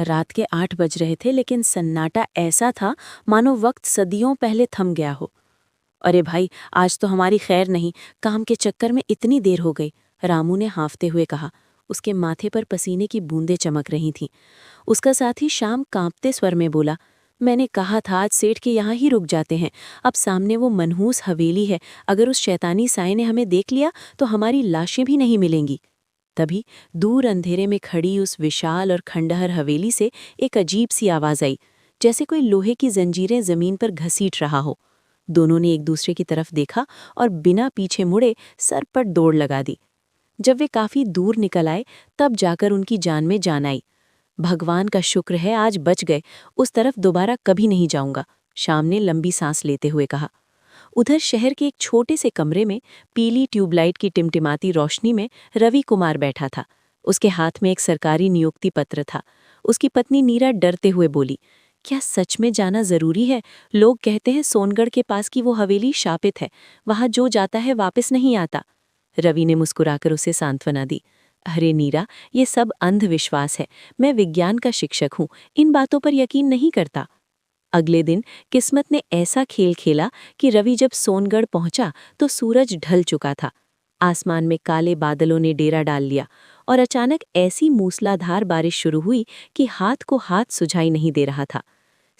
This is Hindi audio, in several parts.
रात के 8 बज रहे थे, लेकिन सन्नाटा ऐसा था मानो वक्त सदियों पहले थम गया हो। अरे भाई, आज तो हमारी खैर नहीं, काम के चक्कर में इतनी देर हो गई, रामू ने हाँफते हुए कहा। उसके माथे पर पसीने की बूंदें चमक रही थीं। उसका साथी श्याम कांपते स्वर में बोला, मैंने कहा था आज सेठ के यहाँ ही रुक जाते हैं। अब सामने वो मनहूस हवेली है, अगर उस शैतानी साए ने हमें देख लिया तो हमारी लाशें भी नहीं मिलेंगी। तभी दूर अंधेरे में खड़ी उस विशाल और खंडहर हवेली से एक अजीब सी आवाज आई, जैसे कोई लोहे की जंजीरें जमीन पर घसीट रहा हो। दोनों ने एक दूसरे की तरफ देखा और बिना पीछे मुड़े सरपट दौड़ लगा दी। जब वे काफी दूर निकल आए, तब जाकर उनकी जान में जान आई। भगवान का शुक्र है आज बच गए, उस तरफ दोबारा कभी नहीं जाऊंगा, श्याम ने लंबी सांस लेते हुए कहा। उधर शहर के एक छोटे से कमरे में पीली ट्यूबलाइट की टिमटिमाती रोशनी में रवि कुमार बैठा था। उसके हाथ में एक सरकारी नियुक्ति पत्र था। उसकी पत्नी नीरा डरते हुए बोली, क्या सच में जाना जरूरी है? लोग कहते हैं सोनगढ़ के पास की वो हवेली शापित है, वहां जो जाता है वापस नहीं आता। रवि ने मुस्कुराकर उसे सांत्वना दी। अरे नीरा, ये सब अंधविश्वास है। मैं विज्ञान का शिक्षक हूँ, इन बातों पर यकीन नहीं करता। अगले दिन किस्मत ने ऐसा खेल खेला कि रवि जब सोनगढ़ पहुंचा तो सूरज ढल चुका था। आसमान में काले बादलों ने डेरा डाल लिया और अचानक ऐसी मूसलाधार बारिश शुरू हुई कि हाथ को हाथ सुझाई नहीं दे रहा था।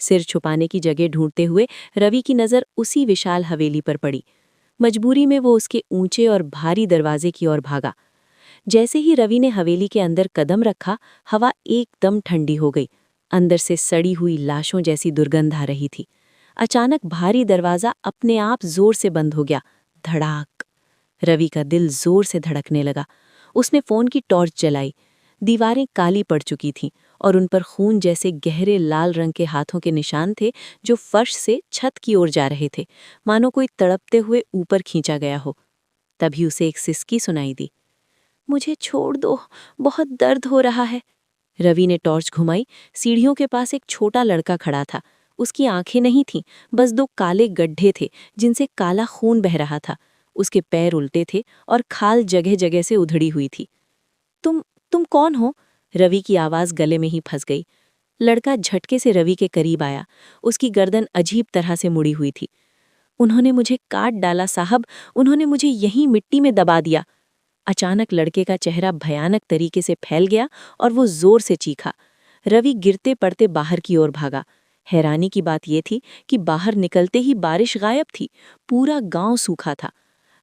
सिर छुपाने की जगह ढूंढते हुए रवि की नज़र उसी विशाल हवेली पर पड़ी। मजबूरी में वो उसके ऊंचे और भारी दरवाजे की ओर भागा। जैसे ही रवि ने हवेली के अंदर कदम रखा, हवा एकदम ठंडी हो गई। अंदर से सड़ी हुई लाशों जैसी दुर्गंध आ रही थी। अचानक भारी दरवाजा अपने आप जोर से बंद हो गया। धड़ाक। रवि का दिल जोर से धड़कने लगा। उसने फोन की टॉर्च जलाई। दीवारें काली पड़ चुकी थीं और उन पर खून जैसे गहरे लाल रंग के हाथों के निशान थे, जो फर्श से छत की ओर जा रहे थे, मानो कोई तड़पते हुए ऊपर खींचा गया हो। तभी उसे एक सिसकी सुनाई दी। मुझे छोड़ दो, बहुत दर्द हो रहा है। रवि ने टॉर्च घुमाई। सीढ़ियों के पास एक छोटा लड़का खड़ा था। उसकी आंखें नहीं थीं, बस दो काले गड्ढे थे जिनसे काला खून बह रहा था। उसके पैर उल्टे थे और खाल जगह जगह से उधड़ी हुई थी। तुम कौन हो? रवि की आवाज़ गले में ही फंस गई। लड़का झटके से रवि के करीब आया। उसकी गर्दन अजीब तरह से मुड़ी हुई थी। उन्होंने मुझे काट डाला साहब, उन्होंने मुझे यहीं मिट्टी में दबा दिया। अचानक लड़के का चेहरा भयानक तरीके से फैल गया और वो जोर से चीखा। रवि गिरते पड़ते बाहर की ओर भागा। हैरानी की बात यह थी कि बाहर निकलते ही बारिश गायब थी। पूरा गांव सूखा था।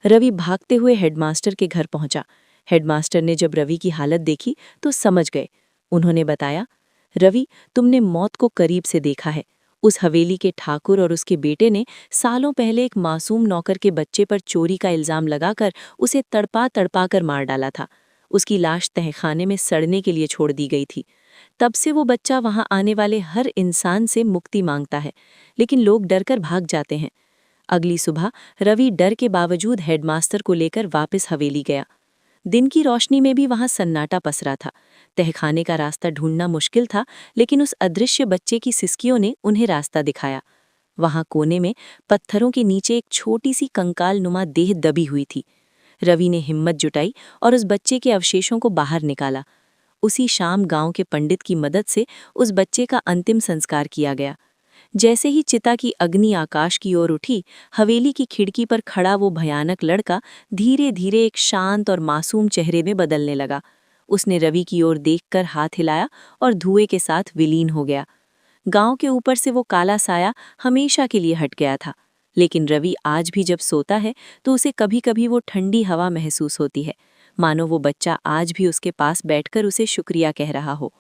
रवि भागते हुए हेडमास्टर के घर पहुंचा। हेडमास्टर ने जब रवि की हालत देखी तो समझ गए। उन्होंने बताया, रवि, तुमने मौत को करीब से देखा है। उस हवेली के ठाकुर और उसके बेटे ने सालों पहले एक मासूम नौकर के बच्चे पर चोरी का इल्जाम लगाकर उसे तड़पा तड़पा कर मार डाला था। उसकी लाश तहखाने में सड़ने के लिए छोड़ दी गई थी। तब से वो बच्चा वहां आने वाले हर इंसान से मुक्ति मांगता है, लेकिन लोग डरकर भाग जाते हैं। अगली सुबह रवि डर के बावजूद हेडमास्टर को लेकर वापस हवेली गया। दिन की रोशनी में भी वहां सन्नाटा पसरा था। तहखाने का रास्ता ढूंढना मुश्किल था, लेकिन उस अदृश्य बच्चे की सिसकियों ने उन्हें रास्ता दिखाया। वहां कोने में पत्थरों के नीचे एक छोटी सी कंकाल नुमा देह दबी हुई थी। रवि ने हिम्मत जुटाई और उस बच्चे के अवशेषों को बाहर निकाला। उसी शाम गांव के पंडित की मदद से उस बच्चे का अंतिम संस्कार किया गया। जैसे ही चिता की अग्नि आकाश की ओर उठी, हवेली की खिड़की पर खड़ा वो भयानक लड़का धीरे धीरे एक शांत और मासूम चेहरे में बदलने लगा। उसने रवि की ओर देखकर हाथ हिलाया और धुएं के साथ विलीन हो गया। गांव के ऊपर से वो काला साया हमेशा के लिए हट गया था, लेकिन रवि आज भी जब सोता है तो उसे कभी कभी वो ठंडी हवा महसूस होती है, मानो वो बच्चा आज भी उसके पास बैठकर उसे शुक्रिया कह रहा हो।